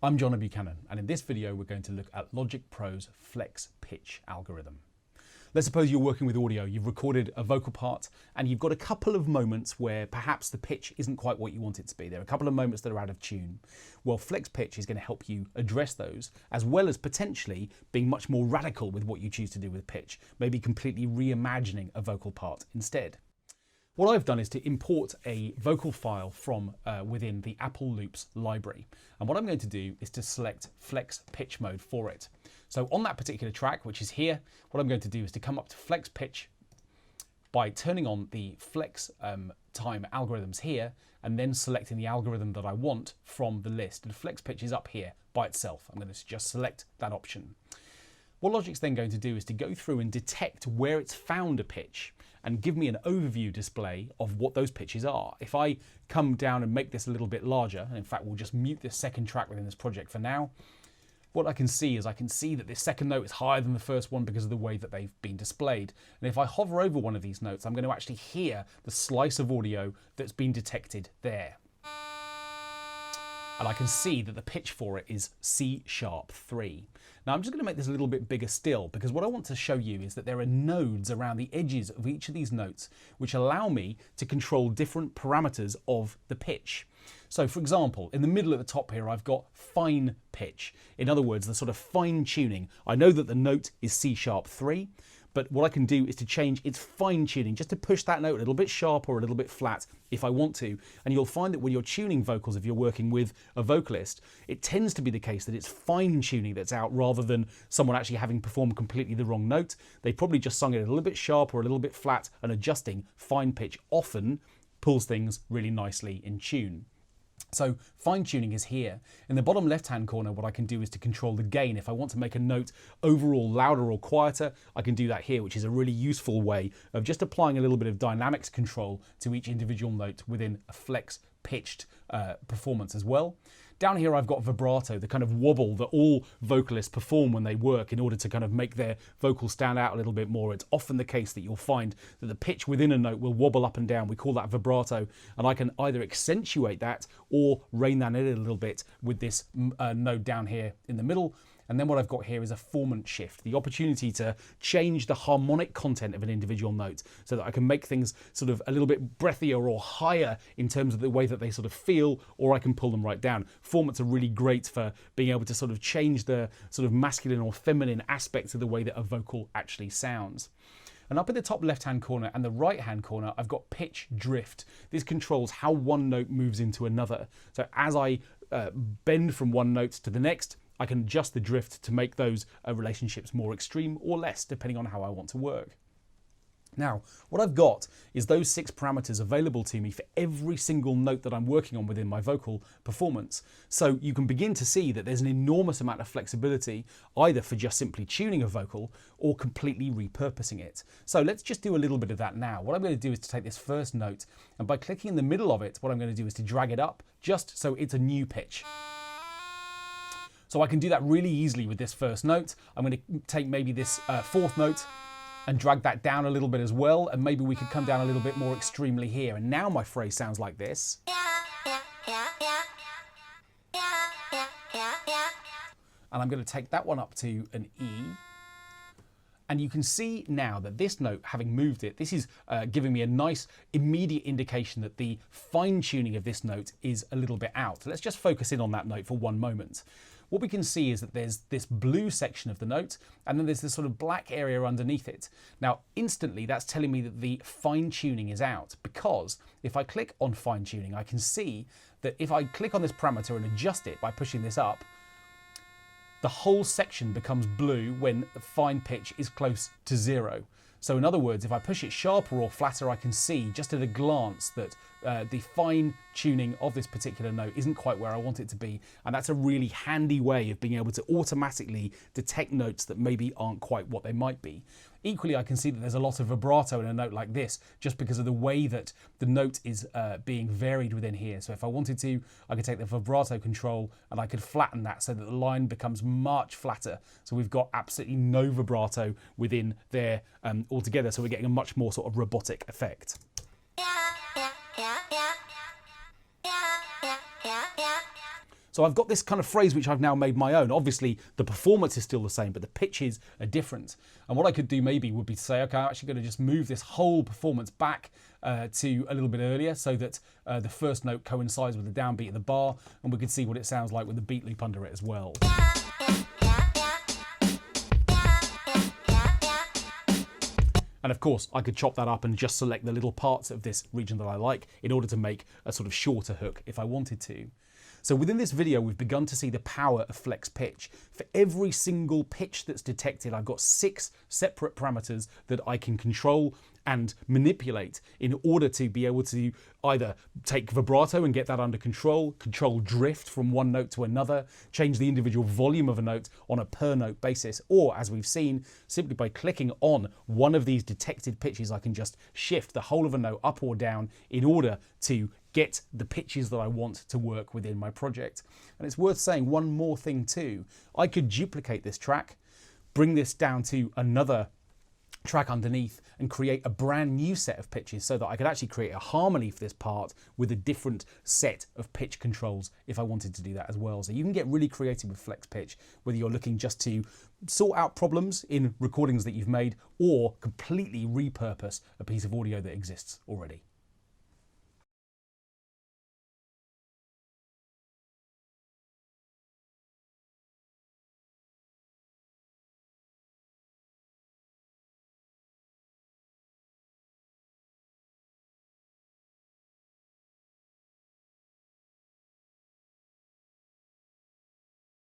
I'm Jono Buchanan, and in this video we're going to look at Logixx Pro's flex pitch algorithm. Let's suppose you're working with audio, you've recorded a vocal part, and you've got a couple of moments where perhaps the pitch isn't quite what you want it to be. There are a couple of moments that are out of tune. Well, flex pitch is going to help you address those, as well as potentially being much more radical with what you choose to do with pitch, maybe completely reimagining a vocal part instead. What I've done is to import a vocal file from within the Apple Loops library. And what I'm going to do is to select flex pitch mode for it. So on that particular track, which is here, what I'm going to do is to come up to flex pitch by turning on the flex time algorithms here, and then selecting the algorithm that I want from the list. And flex pitch is up here by itself. I'm going to just select that option. What Logixx then going to do is to go through and detect where it's found a pitch and give me an overview display of what those pitches are. If I come down and make this a little bit larger, and in fact we'll just mute this second track within this project for now, what I can see is I can see that this second note is higher than the first one because of the way that they've been displayed. And if I hover over one of these notes, I'm going to actually hear the slice of audio that's been detected there. And I can see that the pitch for it is C#3. Now I'm just going to make this a little bit bigger still, because what I want to show you is that there are nodes around the edges of each of these notes which allow me to control different parameters of the pitch. So for example, in the middle at the top here, I've got fine pitch. In other words, the sort of fine tuning. I know that the note is C#3, but what I can do is to change its fine tuning, just to push that note a little bit sharp or a little bit flat if I want to. And you'll find that when you're tuning vocals, if you're working with a vocalist, it tends to be the case that it's fine tuning that's out rather than someone actually having performed completely the wrong note. They probably just sung it a little bit sharp or a little bit flat, and adjusting fine pitch often pulls things really nicely in tune. So fine tuning is here. In the bottom left hand corner, what I can do is to control the gain. If I want to make a note overall louder or quieter, I can do that here, which is a really useful way of just applying a little bit of dynamics control to each individual note within a flex pitched performance as well. Down here I've got vibrato, the kind of wobble that all vocalists perform when they work in order to kind of make their vocals stand out a little bit more. It's often the case that you'll find that the pitch within a note will wobble up and down. We call that vibrato, and I can either accentuate that or rein that in a little bit with this node down here in the middle. And then what I've got here is a formant shift, the opportunity to change the harmonic content of an individual note so that I can make things sort of a little bit breathier or higher in terms of the way that they sort of feel, or I can pull them right down. Formants are really great for being able to sort of change the sort of masculine or feminine aspects of the way that a vocal actually sounds. And up in the top left-hand corner and the right-hand corner, I've got pitch drift. This controls how one note moves into another. So as I bend from one note to the next, I can adjust the drift to make those relationships more extreme or less, depending on how I want to work. Now, what I've got is those 6 parameters available to me for every single note that I'm working on within my vocal performance. So you can begin to see that there's an enormous amount of flexibility, either for just simply tuning a vocal or completely repurposing it. So let's just do a little bit of that now. What I'm going to do is to take this first note, and by clicking in the middle of it, what I'm going to do is to drag it up just so it's a new pitch. So I can do that really easily with this first note. I'm going to take maybe this fourth note and drag that down a little bit as well, and maybe we could come down a little bit more extremely here. And now my phrase sounds like this. And I'm going to take that one up to an E. And you can see now that this note, having moved it, this is giving me a nice immediate indication that the fine tuning of this note is a little bit out. So let's just focus in on that note for one moment. What we can see is that there's this blue section of the note, and then there's this sort of black area underneath it. Now, instantly, that's telling me that the fine tuning is out, because if I click on fine tuning, I can see that if I click on this parameter and adjust it by pushing this up, the whole section becomes blue when the fine pitch is close to 0. So in other words, if I push it sharper or flatter, I can see just at a glance that the fine tuning of this particular note isn't quite where I want it to be. And that's a really handy way of being able to automatically detect notes that maybe aren't quite what they might be. Equally, I can see that there's a lot of vibrato in a note like this, just because of the way that the note is being varied within here. So if I wanted to, I could take the vibrato control and I could flatten that so that the line becomes much flatter. So we've got absolutely no vibrato within there altogether. So we're getting a much more sort of robotic effect. So I've got this kind of phrase which I've now made my own. Obviously, the performance is still the same, but the pitches are different. And what I could do maybe would be to say, okay, I'm actually going to just move this whole performance back to a little bit earlier so that the first note coincides with the downbeat of the bar, and we can see what it sounds like with the beat loop under it as well. And of course, I could chop that up and just select the little parts of this region that I like in order to make a sort of shorter hook if I wanted to. So within this video, we've begun to see the power of flex pitch. For every single pitch that's detected, I've got 6 separate parameters that I can control and manipulate in order to be able to either take vibrato and get that under control, control drift from one note to another, change the individual volume of a note on a per note basis, or as we've seen, simply by clicking on one of these detected pitches, I can just shift the whole of a note up or down in order to get the pitches that I want to work within my project. And it's worth saying one more thing too. I could duplicate this track, bring this down to another track underneath and create a brand new set of pitches so that I could actually create a harmony for this part with a different set of pitch controls if I wanted to do that as well. So you can get really creative with flex pitch, whether you're looking just to sort out problems in recordings that you've made or completely repurpose a piece of audio that exists already.